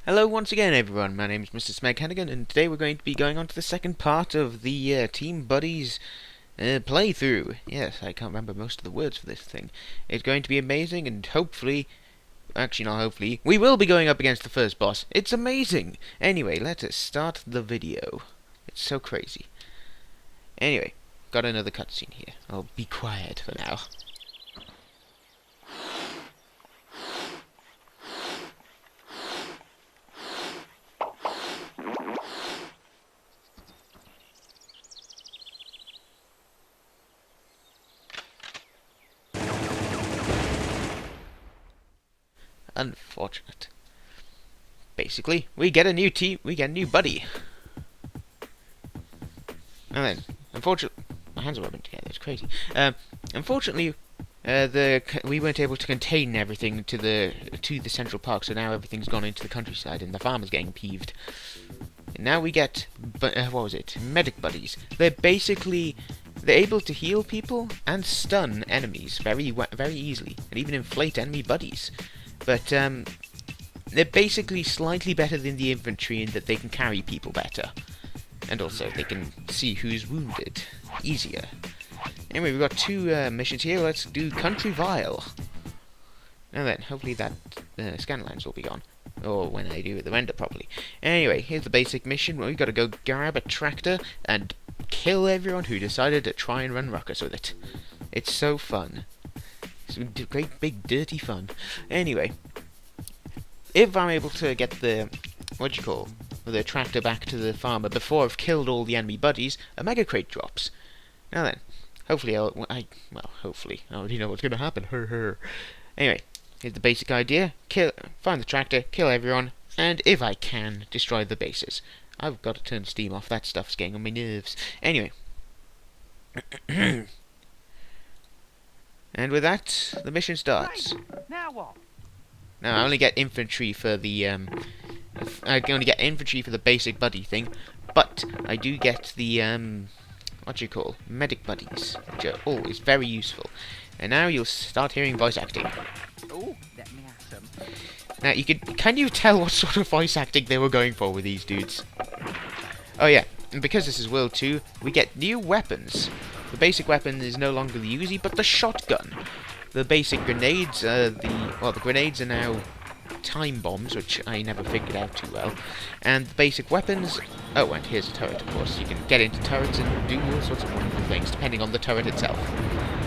Hello once again everyone, my name is Mr. Smeg Hennigan and today we're going to be going on to the second part of the Team Buddies playthrough. Yes, I can't remember most of the words for this thing. It's going to be amazing and hopefully, actually not hopefully, we will be going up against the first boss. It's amazing! Anyway, let us start the video. It's so crazy. Anyway, got another cutscene here. I'll be quiet for now. Unfortunate. Basically, we get a new buddy. And then, unfortunately, my hands are rubbing together. It's crazy. Unfortunately, we weren't able to contain everything to the central park, so now everything's gone into the countryside, and the farmer's getting peeved. And now we get, what was it? Medic buddies. They're able to heal people and stun enemies very easily, and even inflate enemy buddies. But they're basically slightly better than the infantry in that they can carry people better. And also, they can see who's wounded easier. Anyway, we've got two missions here. Let's do Country Vile. Now then, hopefully that scan lines will be gone. Or when I do the render properly. Anyway, here's the basic mission. We've got to go grab a tractor and kill everyone who decided to try and run ruckus with it. It's so fun. It's great big dirty fun. Anyway, if I'm able to get the the tractor back to the farmer before I've killed all the enemy buddies, a mega crate drops. Now then, hopefully hopefully I already know what's going to happen. Anyway, here's the basic idea: find the tractor, kill everyone, and if I can, destroy the bases. I've got to turn steam off. That stuff's getting on my nerves. Anyway. And with that, the mission starts. Right, now what? Now I only get infantry for the basic buddy thing, but I do get the medic buddies, which are always very useful. And now you'll start hearing voice acting. Oh, let me have some. Now can you tell what sort of voice acting they were going for with these dudes? Oh yeah, and because this is World 2, we get new weapons. The basic weapon is no longer the Uzi, but the shotgun. The basic grenades, the grenades are now time bombs, which I never figured out too well. And the basic weapons. Oh, and here's a turret, of course. You can get into turrets and do all sorts of wonderful things, depending on the turret itself.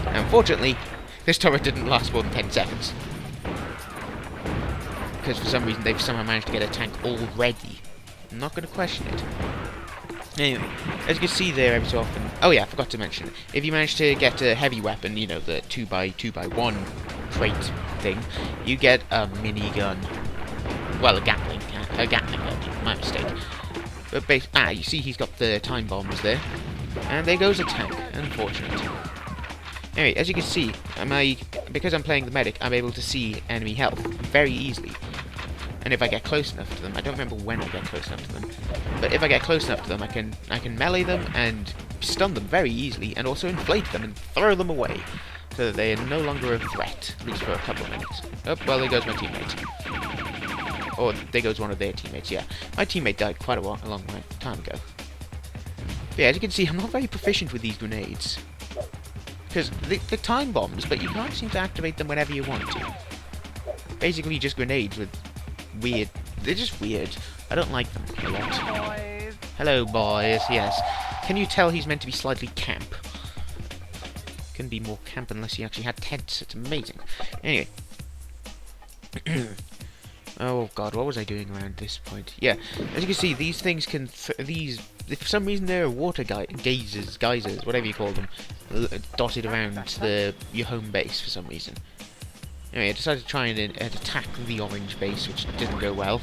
Now, unfortunately, this turret didn't last more than 10 seconds. Because for some reason they've somehow managed to get a tank already. I'm not going to question it. Anyway, as you can see there every so often... Oh yeah, I forgot to mention, if you manage to get a heavy weapon, you know, the 2x1 crate thing, you get a minigun. Well, a Gatling gun, my mistake. But you see he's got the time bombs there. And there goes a tank, unfortunate. Anyway, as you can see, because I'm playing the medic, I'm able to see enemy health very easily. And if I get close enough to them, I don't remember when I get close enough to them, but if I get close enough to them, I can melee them and stun them very easily, and also inflate them and throw them away, so that they are no longer a threat, at least for a couple of minutes. Oh, well, there goes my teammate. Or there goes one of their teammates, yeah. My teammate died quite a long time ago. But yeah, as you can see, I'm not very proficient with these grenades. Because they're time bombs, but you can't seem to activate them whenever you want to. Basically just grenades with weird. They're just weird. I don't like them a lot. Boys. Hello, boys. Yes. Can you tell he's meant to be slightly camp? Couldn't be more camp unless he actually had tents. It's amazing. Anyway. Oh god, what was I doing around this point? Yeah, as you can see, these things can if for some reason there are water geysers, whatever you call them, dotted around your home base for some reason. Anyway, I decided to try and attack the orange base, which didn't go well.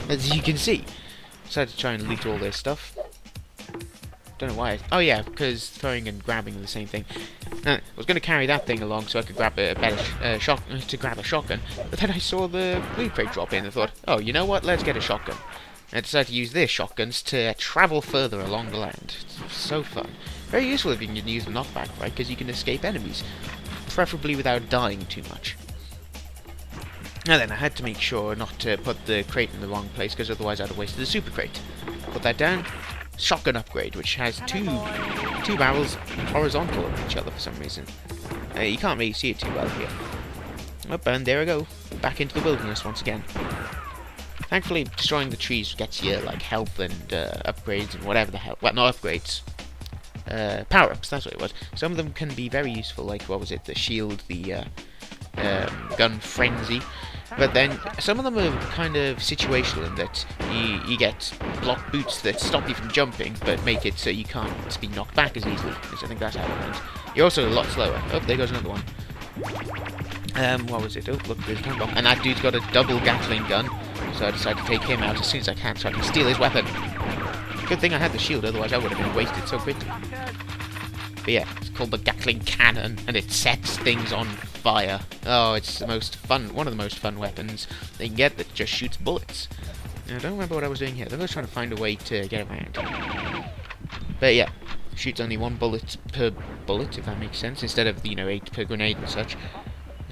As you can see, I decided to try and loot all their stuff. Don't know why. Oh yeah, because throwing and grabbing are the same thing. I was going to carry that thing along so I could grab a shotgun, but then I saw the blue crate drop in and thought, oh, you know what? Let's get a shotgun. And I decided to use their shotguns to travel further along the land. It's so fun. Very useful if you can use the knockback, right? Because you can escape enemies. Preferably without dying too much. Now then, I had to make sure not to put the crate in the wrong place, because otherwise I'd have wasted the super crate. Put that down. Shotgun upgrade, which has two barrels horizontal on each other for some reason. You can't really see it too well here. Oh, and there we go. Back into the wilderness once again. Thankfully, destroying the trees gets you, like, health and upgrades and whatever the hell. Well, not upgrades. Power-ups, that's what it was. Some of them can be very useful, like, what was it? The shield, the gun frenzy. But then, some of them are kind of situational in that you get block boots that stop you from jumping, but make it so you can't be knocked back as easily, because I think that's how it went. You're also a lot slower. Oh, there goes another one. What was it? Oh, look, there's a time bomb. And that dude's got a double Gatling gun, so I decided to take him out as soon as I can, so I can steal his weapon. Good thing I had the shield, otherwise I would have been wasted so quickly. But yeah, it's called the Gatling Cannon, and it sets things on fire. Oh, it's the most fun, one of the most fun weapons they can get that just shoots bullets. Now, I don't remember what I was doing here. I was trying to find a way to get around. But yeah, shoots only one bullet per bullet, if that makes sense, instead of, you know, 8 per grenade and such.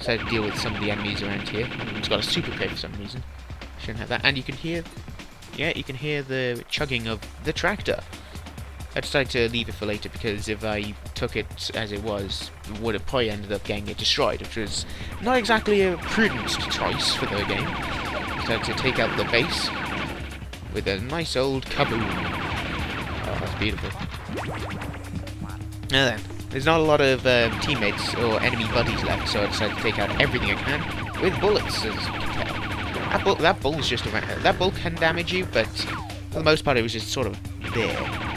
So to deal with some of the enemies around here. It's got a super crate for some reason. Shouldn't have that. And you can hear, yeah, you can hear the chugging of the tractor. I decided to leave it for later because if I took it as it was, it would have probably ended up getting it destroyed, which was not exactly a prudent choice for the game. I decided to take out the base with a nice old kaboom. Oh, that's beautiful. Now then, there's not a lot of teammates or enemy buddies left, so I decided to take out everything I can with bullets, as you can tell. That bull's just around. That bull can damage you, but for the most part it was just sort of there.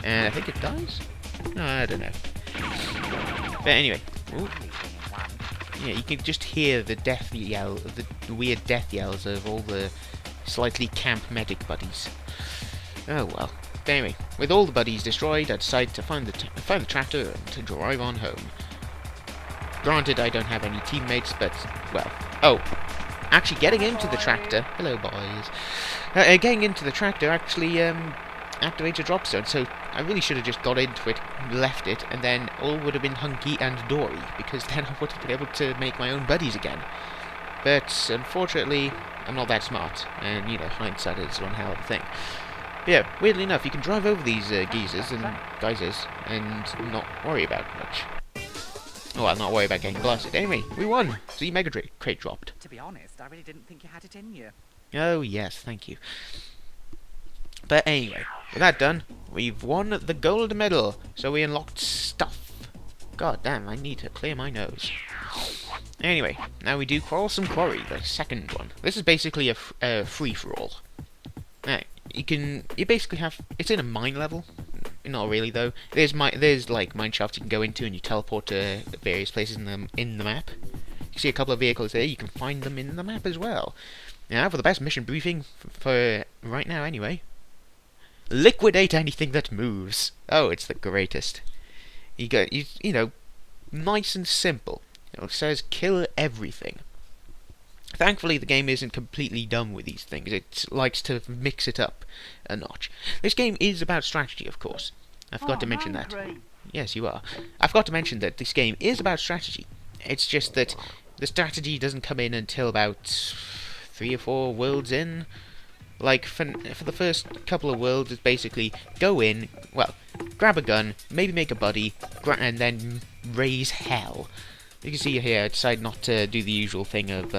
And I think it dies? No, I don't know. But anyway. Ooh. Yeah, you can just hear the death yell, the weird death yells of all the slightly camp medic buddies. Oh well. But anyway, with all the buddies destroyed, I decided to find the tractor and to drive on home. Granted, I don't have any teammates, but, well... Oh! Actually, getting into the tractor... Hello, boys. Getting into the tractor actually, activates a drop zone, so I really should have just got into it, left it, and then all would have been hunky and dory, because then I would have been able to make my own buddies again. But, unfortunately, I'm not that smart, and, you know, hindsight is one hell of a thing. But yeah, weirdly enough, you can drive over these geysers and not worry about much. Oh, I'll not worry about getting blasted. Anyway, we won! So the Mega Crate dropped. To be honest, I really didn't think you had it in you. Oh, yes, thank you. But anyway, with that done, we've won the gold medal, so we unlocked stuff. God damn, I need to clear my nose. Anyway, now we do Quarrelsome Quarry, the second one. This is basically a free-for-all. Now, you basically have, it's in a mine level. Not really though. There's like mine shafts you can go into, and you teleport to various places in the map. You see a couple of vehicles there. You can find them in the map as well. Now for the best mission briefing for right now, anyway. Liquidate anything that moves. Oh, it's the greatest. You know, nice and simple. It says kill everything. Thankfully, the game isn't completely dumb with these things. It likes to mix it up a notch. This game is about strategy, of course. I forgot to mention that. Yes, you are. I forgot to mention that this game is about strategy. It's just that the strategy doesn't come in until about 3 or 4 worlds in. Like, for the first couple of worlds, it's basically go in, well, grab a gun, maybe make a buddy, and then raise hell. You can see here, I decided not to do the usual thing of,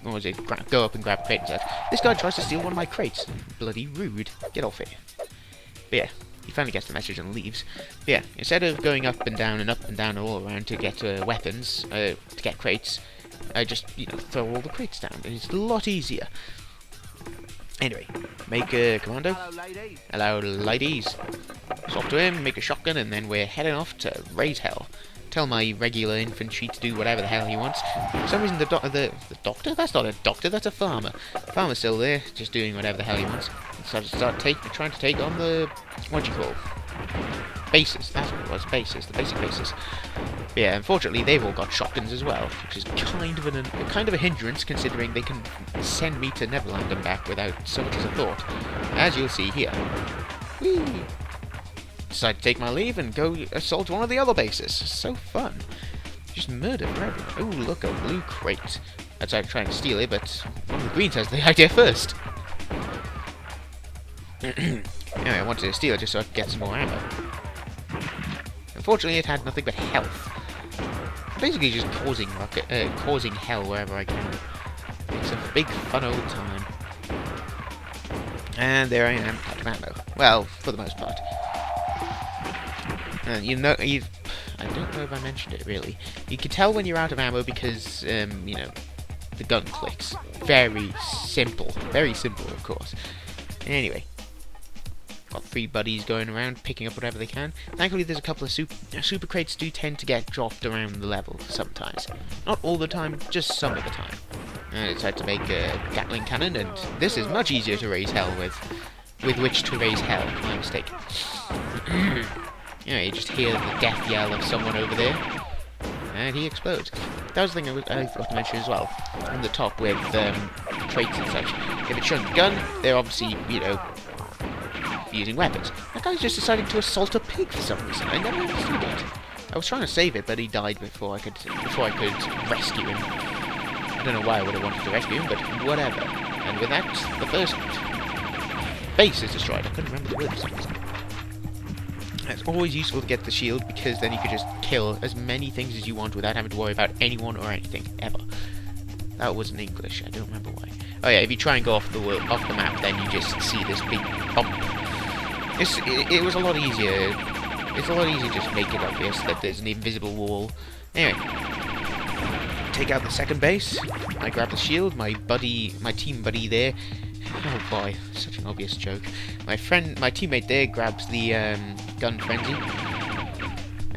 what was it, go up and grab a crate and such. This guy tries to steal one of my crates. Bloody rude. Get off it. But yeah, he finally gets the message and leaves. But yeah, instead of going up and down and all around to get weapons, to get crates, I just, you know, throw all the crates down. It's a lot easier. Anyway, make a commando. Hello, ladies. Hello, ladies. Swap to him, make a shotgun, and then we're heading off to raise hell. Tell my regular infantry to do whatever the hell he wants. For some reason, the doctor? That's not a doctor, that's a farmer. Farmer's still there, just doing whatever the hell he wants. So I trying to take on the, what do you call? Bases, that's what it was, bases, the basic bases. But yeah, unfortunately, they've all got shotguns as well, which is kind of a hindrance, considering they can send me to Neverland and back without so much as a thought. As you'll see here. Whee! Decide to take my leave and go assault one of the other bases. So fun. Just murder for everyone. Oh, look, a blue crate. I tried trying to steal it, but one of the greens has the idea first. Anyway, I wanted to steal it just so I could get some more ammo. Unfortunately, it had nothing but health. I'm basically just causing hell wherever I can. It's a big fun old time. And there I am, out of ammo. Well, for the most part. And I don't know if I mentioned it really. You can tell when you're out of ammo because, the gun clicks. Very simple, of course. Anyway. Got 3 buddies going around, picking up whatever they can. Thankfully, there's a couple of super crates do tend to get dropped around the level sometimes. Not all the time, just some of the time. And I decided to make a Gatling cannon, and this is much easier to raise hell with which to raise hell. My mistake. You just hear the death yell of someone over there, and he explodes. That was the thing I forgot to mention as well. On the top with crates and such. If it's showing the gun, they're obviously, using weapons. That guy's just deciding to assault a pig for some reason. I never understood it. I was trying to save it, but he died before I could rescue him. I don't know why I would have wanted to rescue him, but whatever. And with that, the first base is destroyed. I couldn't remember the word for some reason. It's always useful to get the shield because then you could just kill as many things as you want without having to worry about anyone or anything ever. That wasn't English. I don't remember why. Oh yeah, if you try and go off the map, then you just see this big bump. It was a lot easier. It's a lot easier just to make it obvious that there's an invisible wall. Anyway, take out the second base. I grab the shield. My team buddy there. Oh boy, such an obvious joke. My teammate there grabs the gun frenzy.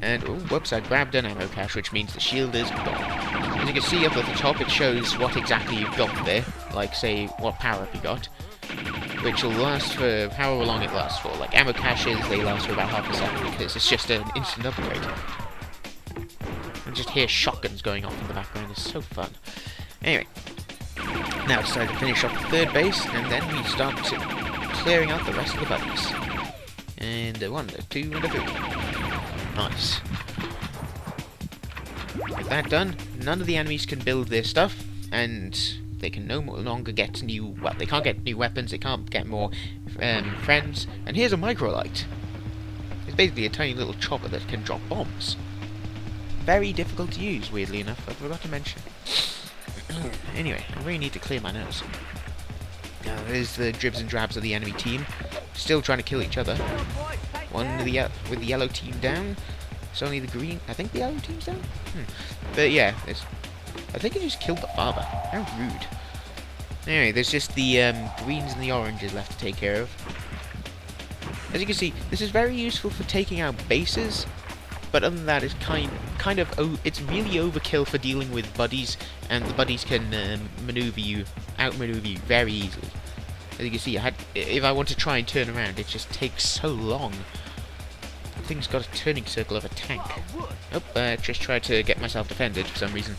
And, oh, whoops, I grabbed an ammo cache, which means the shield is gone. As you can see up at the top, it shows what exactly you've got there. Like, say, what power-up you got. Which will last for however long it lasts for. Like, ammo caches, they last for about half a second, because it's just an instant upgrade. And just hear shotguns going off in the background, it's so fun. Anyway, now it's time to finish off the third base, and then we start clearing out the rest of the buddies. And a 1, a 2, and a 3. Nice. With that done, none of the enemies can build their stuff, and they can no longer get they can't get new weapons, they can't get more friends, and here's a microlight. It's basically a tiny little chopper that can drop bombs. Very difficult to use, weirdly enough, I forgot to mention. Anyway, I really need to clear my nose. Now, there's the dribs and drabs of the enemy team, still trying to kill each other. One with the yellow team down. It's only the green. I think the yellow team's down. But yeah, I think he just killed the father. How rude. Anyway, there's just the greens and the oranges left to take care of. As you can see, this is very useful for taking out bases. But other than that, it's it's really overkill for dealing with buddies, and the buddies can outmaneuver you very easily. As you can see, if I want to try and turn around, it just takes so long. The thing's got a turning circle of a tank. Oh, just tried to get myself defended for some reason.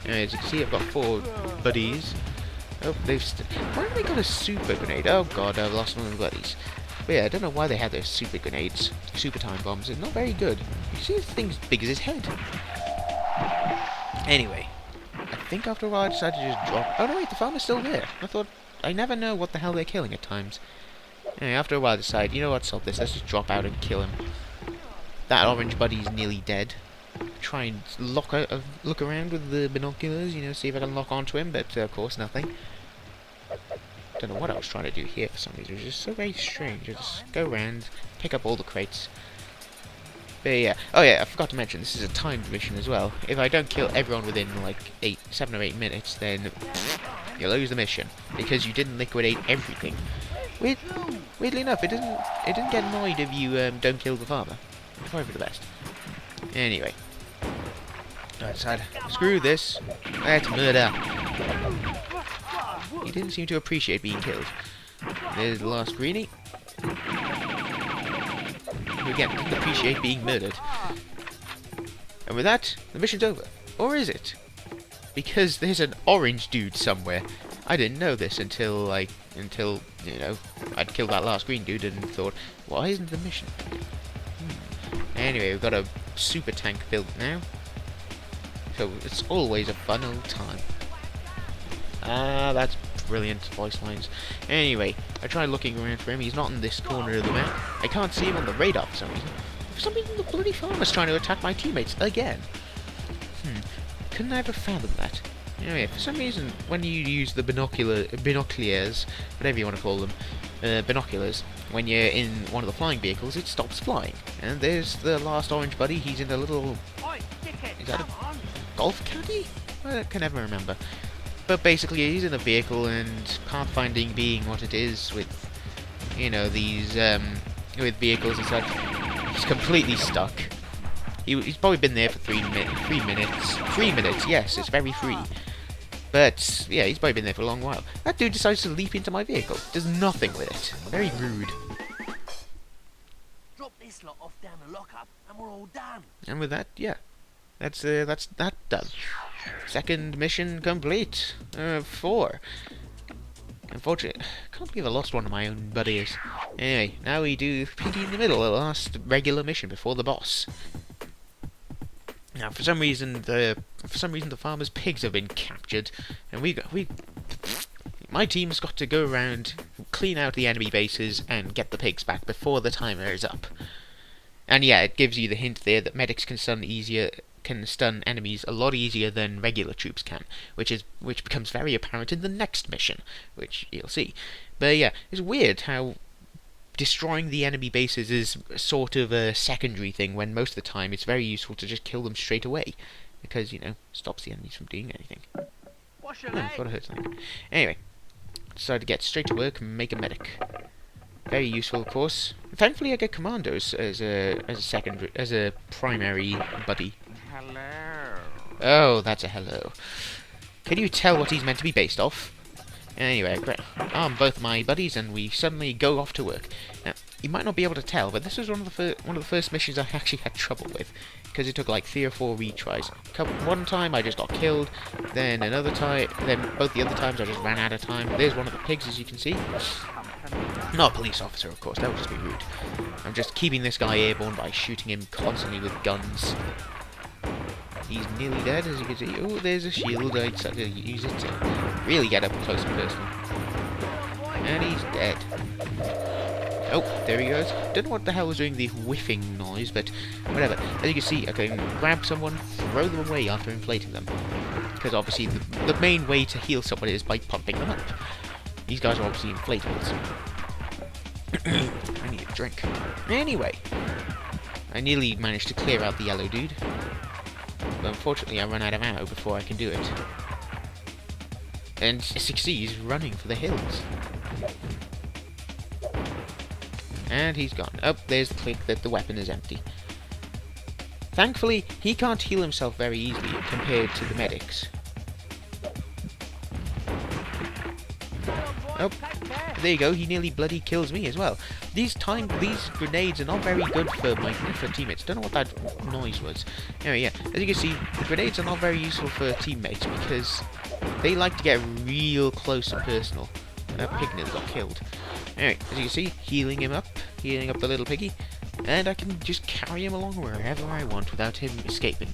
Anyway, as you can see, I've got 4 buddies. Oh, why have they got a super grenade? Oh god, I've lost one of the buddies. But yeah, I don't know why they had those super grenades, super time bombs. It's not very good. You see, the thing's big as his head. Anyway, I think after a while I decided to just drop. Oh no, wait, the farmer's still there. I never know what the hell they're killing at times. Anyway, after a while I decided, you know what, stop this. Let's just drop out and kill him. That orange buddy's nearly dead. Try and look around with the binoculars, see if I can lock onto him, but of course nothing. Don't know what I was trying to do here for some reason. It was just so very strange. I just go around, pick up all the crates. But yeah. Oh yeah, I forgot to mention, this is a timed mission as well. If I don't kill everyone within like 7 or 8 minutes, then you lose the mission. Because you didn't liquidate everything. Weirdly enough, it didn't get annoyed if you don't kill the farmer. It's probably for the best. Anyway. I decided, screw this. Let's murder. He didn't seem to appreciate being killed. There's the last greenie. Who again didn't appreciate being murdered. And with that, the mission's over. Or is it? Because there's an orange dude somewhere. I didn't know this until I'd killed that last green dude and thought, why isn't the mission? Anyway, we've got a super tank built now. It's always a fun old time. Ah, that's brilliant voice lines. Anyway, I tried looking around for him. He's not in this corner of the map. I can't see him on the radar for some reason. For some reason, the bloody farmer's trying to attack my teammates again. Couldn't I ever fathom that? Anyway, for some reason, when you use the binoculars, whatever you want to call them, binoculars, when you're in one of the flying vehicles, it stops flying. And there's the last orange buddy. He's in a little... Is that a golf caddy? I can never remember. But basically, he's in a vehicle, and pathfinding being what it is with, you know, these, with vehicles and such, he's completely stuck. He's probably been there for 3 minutes. 3 minutes, yes, it's very free. But, yeah, he's probably been there for a long while. That dude decides to leap into my vehicle. Does nothing with it. Very rude. Drop this lot off down the lockup, and we're all done. And with that, yeah. That's that done. Second mission complete. 4. Unfortunately, I can't believe I lost one of my own buddies. Anyway, now we do Piggy in the Middle, the last regular mission before the boss. Now, for some reason, the farmer's pigs have been captured, and my team's got to go around, clean out the enemy bases, and get the pigs back before the timer is up. And yeah, it gives you the hint there that medics can stun enemies a lot easier than regular troops can, which becomes very apparent in the next mission, which you'll see. But yeah, it's weird how destroying the enemy bases is sort of a secondary thing, when most of the time it's very useful to just kill them straight away, because, you know, stops the enemies from doing anything. Wash your Oh, I thought I heard something. Anyway, decided to get straight to work and make a medic. Very useful, of course. Thankfully, I get commandos as a primary buddy. Hello. Oh, that's a hello. Can you tell what he's meant to be based off? Anyway, I arm both my buddies, and we suddenly go off to work. Now, you might not be able to tell, but this was one of the first missions I actually had trouble with, because it took like 3 or 4 retries. One time I just got killed, then both the other times I just ran out of time. There's one of the pigs, as you can see. Not a police officer, of course, that would just be rude. I'm just keeping this guy airborne by shooting him constantly with guns. He's nearly dead, as you can see. Oh, there's a shield. I decided to use it to really get up close and personal. And he's dead. Oh, there he goes. Don't know what the hell was doing the whiffing noise, but whatever. As you can see, I can grab someone, throw them away after inflating them. Because obviously the main way to heal someone is by pumping them up. These guys are obviously inflatables. I need a drink. Anyway, I nearly managed to clear out the yellow dude. But unfortunately I run out of ammo before I can do it. And 6C's running for the hills. And he's gone. Oh, there's the click that the weapon is empty. Thankfully, he can't heal himself very easily compared to the medics. Oh, there you go, he nearly bloody kills me as well. These grenades are not very good for teammates. Don't know what that noise was. Anyway, yeah, as you can see, the grenades are not very useful for teammates because they like to get real close and personal. That pig nearly got killed. Anyway, as you can see, healing up the little piggy, and I can just carry him along wherever I want without him escaping,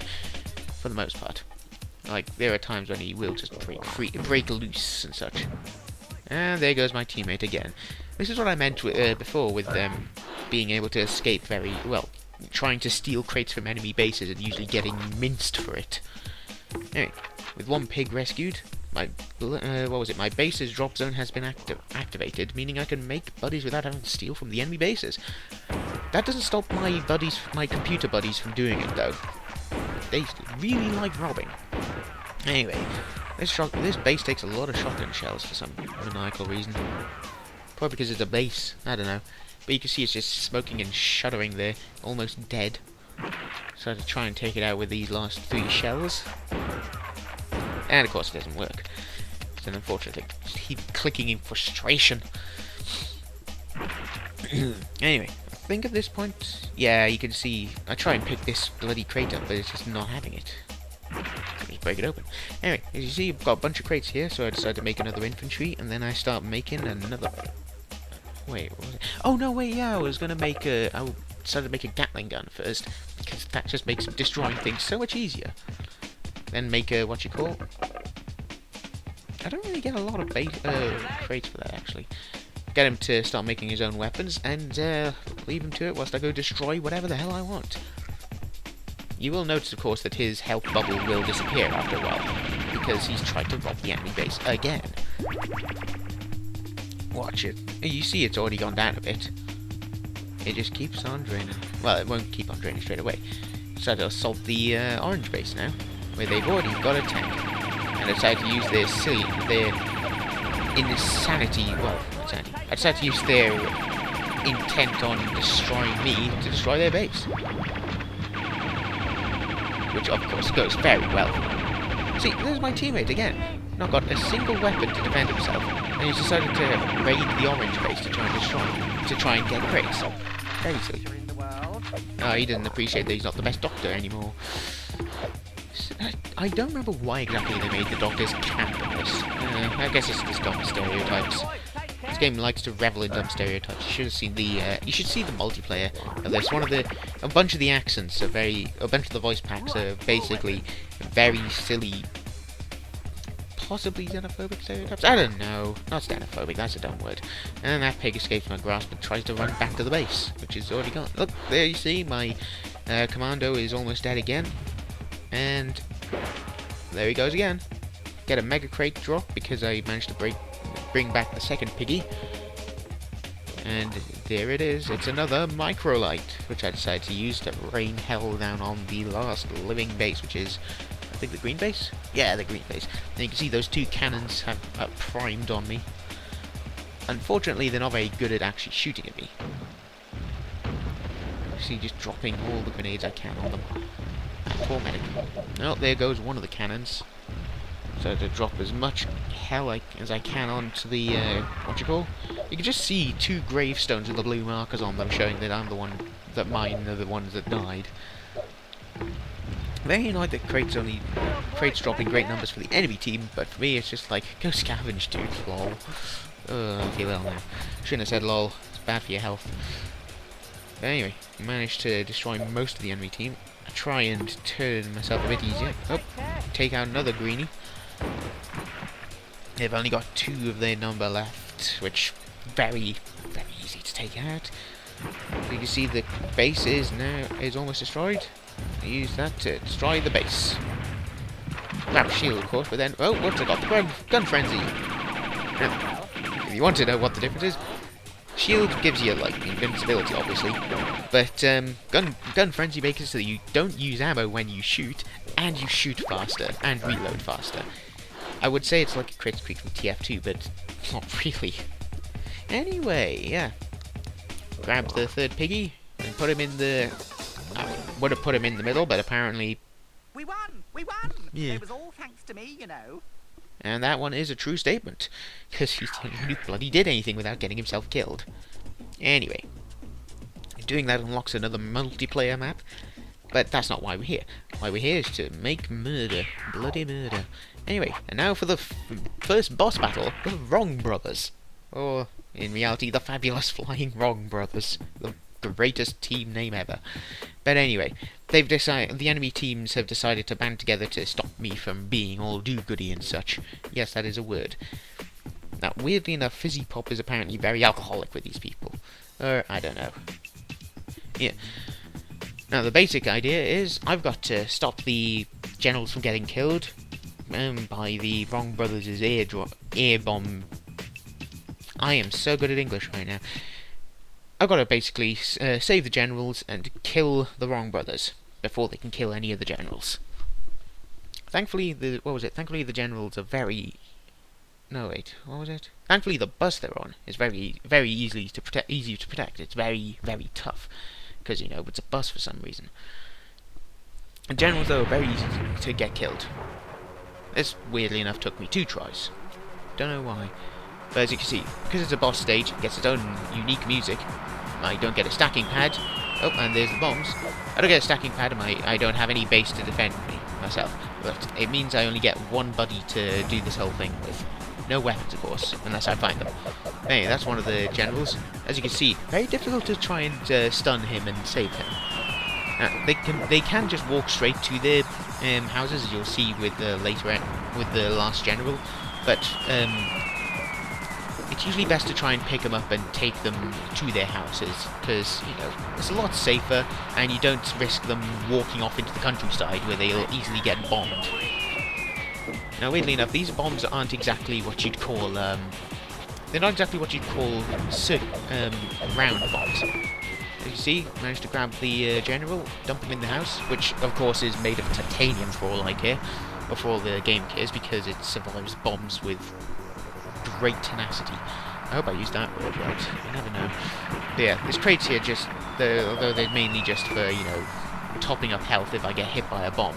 for the most part. Like, there are times when he will just break loose and such. And there goes my teammate again. This is what I meant before with being able to escape very well, trying to steal crates from enemy bases and usually getting minced for it. Anyway, with one pig rescued, my base's drop zone has been activated, meaning I can make buddies without having to steal from the enemy bases. That doesn't stop my computer buddies from doing it though. They really like robbing. Anyway, this base takes a lot of shotgun shells for some maniacal reason. Probably because it's a base, I don't know. But you can see it's just smoking and shuddering there, almost dead. So I had to try and take it out with these last 3 shells. And of course it doesn't work. It's an unfortunate thing. Just keep clicking in frustration. Anyway, I think at this point, yeah, you can see, I try and pick this bloody crate up, but it's just not having it. Just break it open. Anyway, as you see, I've got a bunch of crates here, so I decided to make another infantry, and then I start making another... Wait, what was it? Oh, no, wait, yeah, I was gonna make a... I decided to make a Gatling gun first, because that just makes destroying things so much easier. then make a, what you call? I don't really get a lot of crates for that, actually. Get him to start making his own weapons, and leave him to it whilst I go destroy whatever the hell I want. You will notice, of course, that his health bubble will disappear after a while, because he's tried to rob the enemy base again. Watch it. You see it's already gone down a bit. It just keeps on draining. Well, it won't keep on draining straight away. So to assault the orange base now, where they've already got a tank. And I decided to use their insanity, well, insanity. I decided to use their intent on destroying me to destroy their base. Which, of course, goes very well. See, there's my teammate again. Not got a single weapon to defend himself, and he's decided to raid the orange base to try and destroy him, to try and get crates. Very silly. Oh, he doesn't appreciate that he's not the best doctor anymore. I don't remember why exactly they made the doctors camp in this. I guess it's just dumb stereotypes. This game likes to revel in dumb stereotypes. You should have seen the. You should see the multiplayer of this. A bunch of the accents are a bunch of the voice packs are basically very silly, possibly xenophobic stereotypes. I don't know. Not xenophobic. That's a dumb word. And that pig escapes my grasp and tries to run back to the base, which is already gone. Look, there you see my commando is almost dead again, and there he goes again. Get a mega crate drop because I managed to bring back the second piggy. And there it is. It's another microlight, which I decided to use to rain hell down on the last living base, which is, I think, the green base? Yeah, the green base. And you can see those two cannons have primed on me. Unfortunately, they're not very good at actually shooting at me. See, just dropping all the grenades I can on them. Poor medic. Oh, there goes one of the cannons. So to drop as much hell as I can onto the, what you call? You can just see two gravestones with the blue markers on them, showing that I'm the one, that mine are the ones that died. Very annoyed that crates drop in great numbers for the enemy team, but for me it's just like, go scavenge, dude, lol. Okay, well now. Shouldn't have said lol, it's bad for your health. But anyway, managed to destroy most of the enemy team. I try and turn myself a bit easier. Oh, take out another greenie. They've only got 2 of their number left, which very, very easy to take out. You can see the base is almost destroyed. I use that to destroy the base. Grab shield, of course, but then, oh, what's it got? The gun frenzy. If you want to know what the difference is, shield gives you, like, invincibility, obviously, but gun frenzy makes it so that you don't use ammo when you shoot, and you shoot faster, and reload faster. I would say it's like a crit squeak from TF2, but not really. Anyway, yeah. Grab the third piggy, and put him in the... I would have put him in the middle, but apparently... We won! We won! Yeah. It was all thanks to me, you know. And that one is a true statement, because he bloody did anything without getting himself killed. Anyway, doing that unlocks another multiplayer map, but that's not why we're here. Why we're here is to make murder, bloody murder. Anyway, and now for the first boss battle, the Wrong Brothers. Or, in reality, the Fabulous Flying Wrong Brothers. The greatest team name ever. But anyway, the enemy teams have decided to band together to stop me from being all do-goody and such. Yes, that is a word. Now, weirdly enough, Fizzy Pop is apparently very alcoholic with these people. I don't know. Yeah. Now, the basic idea is I've got to stop the generals from getting killed by the Wrong Brothers' air bomb. I am so good at English right now. I've got to basically save the generals and kill the Wrong Brothers before they can kill any of the generals. Thankfully, Thankfully, the generals are very... No, wait, what was it? Thankfully, the bus they're on is very, very easy to protect. It's very, very tough because, you know, it's a bus for some reason. The generals, though, are very easy to get killed. This, weirdly enough, took me 2 tries. Don't know why. But as you can see, because it's a boss stage, it gets its own unique music. I don't get a stacking pad. Oh, and there's the bombs. I don't get a stacking pad, and I don't have any base to defend myself. But it means I only get 1 buddy to do this whole thing with. No weapons, of course, unless I find them. Hey, that's one of the generals. As you can see, very difficult to try and stun him and save him. They can just walk straight to their houses, as you'll see with the with the last general, but it's usually best to try and pick them up and take them to their houses, because, you know, it's a lot safer, and you don't risk them walking off into the countryside where they'll easily get bombed. Now, weirdly enough, these bombs aren't exactly what you'd call, they're not exactly what you'd call round bombs. As you see, managed to grab the general, dump him in the house, which, of course, is made of titanium for all I care, or for all the game cares, because it survives bombs with great tenacity. I hope I used that word right. You never know. But yeah, this crate's here although they're mainly just for, you know, topping up health if I get hit by a bomb.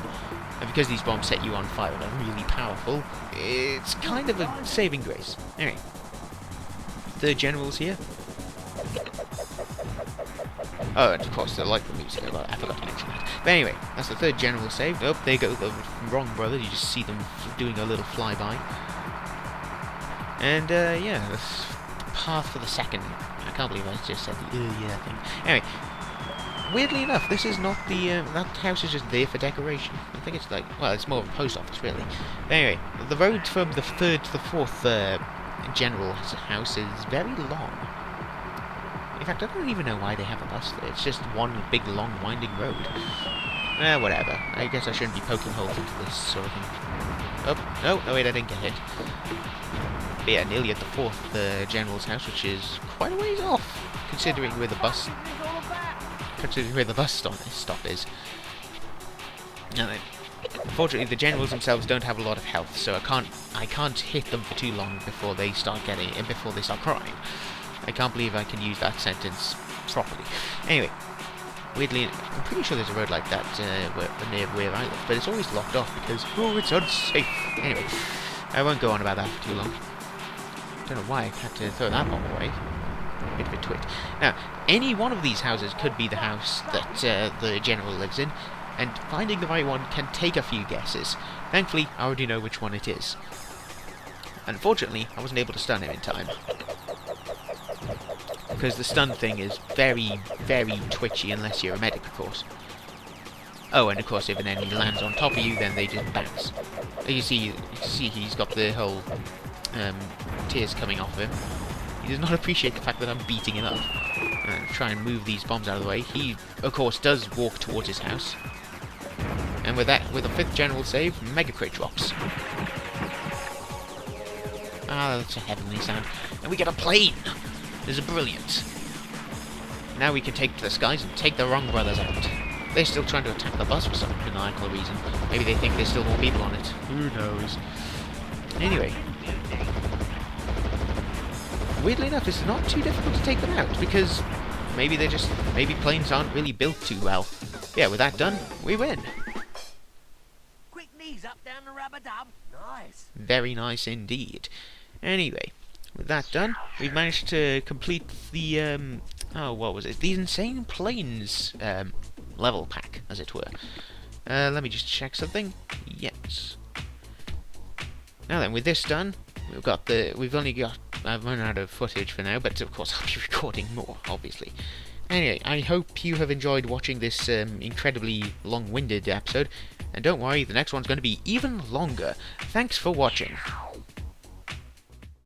And because these bombs set you on fire and are really powerful, it's kind of a saving grace. Anyway, the general's here. Oh, and of course the light music. I forgot to mention that. But anyway, that's the third general saved. Oh, there go the wrong brother. You just see them doing a little flyby. And, yeah, the path for the second. I can't believe I just said the yeah thing. Anyway, weirdly enough, this is not the, that house is just there for decoration. I think it's like, well, it's more of a post office, really. But anyway, the road from the third to the fourth, general's house is very long. In fact, I don't even know why they have a bus there. It's just one big, long, winding road. Whatever. I guess I shouldn't be poking holes into this sort of thing. Oh, no, wait, I didn't get hit. But yeah, nearly at the fourth general's house, which is quite a ways off, considering where the bus stop is. Now then, unfortunately, the generals themselves don't have a lot of health, so I can't hit them for too long before they start crying. I can't believe I can use that sentence properly. Anyway, weirdly, I'm pretty sure there's a road like that near where I live, but it's always locked off because, oh, it's unsafe. Anyway, I won't go on about that for too long. Don't know why I had to throw that bomb away. Bit of a twit. Now, any one of these houses could be the house that the general lives in, and finding the right one can take a few guesses. Thankfully, I already know which one it is. Unfortunately, I wasn't able to stun him in time, because the stun thing is very, very twitchy unless you're a medic, of course. Oh, and of course, if an enemy lands on top of you, then they just bounce. You see he's got the whole tears coming off of him. He does not appreciate the fact that I'm beating him up. Try and move these bombs out of the way. He, of course, does walk towards his house. And with that, with a fifth general save, Mega Crit drops. Ah, that's a heavenly sound. And we get a plane! This is brilliant. Now we can take to the skies and take the wrong brothers out. They're still trying to attack the bus for some maniacal reason. Maybe they think there's still more people on it. Who knows? Anyway. Weirdly enough, it's not too difficult to take them out, because maybe planes aren't really built too well. Yeah, with that done, we win. Quick knees up down the rubber-dub. Nice. Very nice indeed. Anyway, with that done, we've managed to complete the, what was it? The Insane Planes, level pack, as it were. Let me just check something. Yes. Now then, with this done, I've run out of footage for now, but of course I'll be recording more, obviously. Anyway, I hope you have enjoyed watching this incredibly long-winded episode, and don't worry, the next one's going to be even longer. Thanks for watching.